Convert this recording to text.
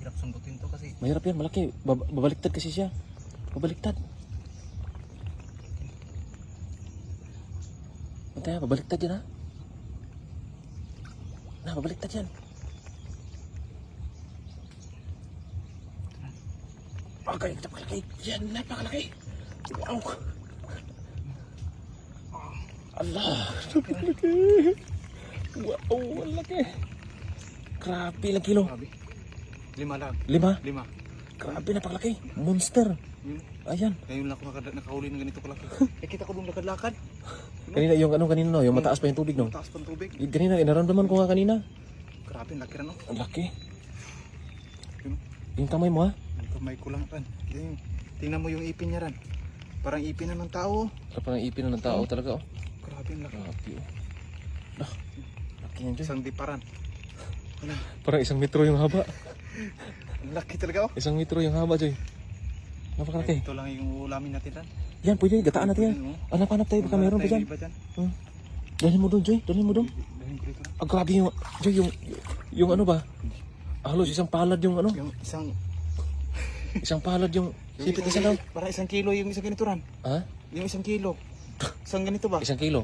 Hirap sundutin to kasi. Mahirap yan, malaki. Babaliktad kasi siya. Babaliktad. Antay, babaliktad yan ha. Babaliktad yan. Okay, napakalaki. Yan, napakalaki. Wow. Allah, napakalaki. Wow, ang laki. Grabe, ilang kilo? Grabe. 5 lang. 5? 5. Grabe, napakalaki. Monster. Ayan. Ngayon lang ako nakahuli ng ganito kalaki. Kita ko nung lakad-lakad. Kanina, yung yung mataas pa yung tubig, no? Mataas pa ng tubig. Kanina, inaramdaman ko nga kanina. Grabe, laki rin, no? Ang laki. Yun. Yung kamay mo, ha? Ang kamay ko lang, Ran. Tingnan mo yung ipin niya, Ran. Parang ipin na ng tao. Parang ipin ng tao talaga, oh. Grabe, ang laki. Grabe, oh. Laki yan, Joy. Isang diparan. Ano? Parang 1 metro yung haba. Ang laki talaga, oh. 1 metro yung haba, Joy. Napakalaki. Ito lang yung ulamin natin, Ran. Yan, pwede. Gataan natin yan. Hanap tayo. Baka meron pa dyan. Dalhin mo doon, Joy. Dalhin mo doon. Dalhin ko dito, Ran. Ah, grabe yung, Joy, yung ano ba? Halos 1 palad yung ano? Yung isang... 1 palad yung sipit isa daw. Para 1 kilo yung isang ganito, Ran. Ha? Yung 1 kilo. Isang ganito ba? 1 kilo.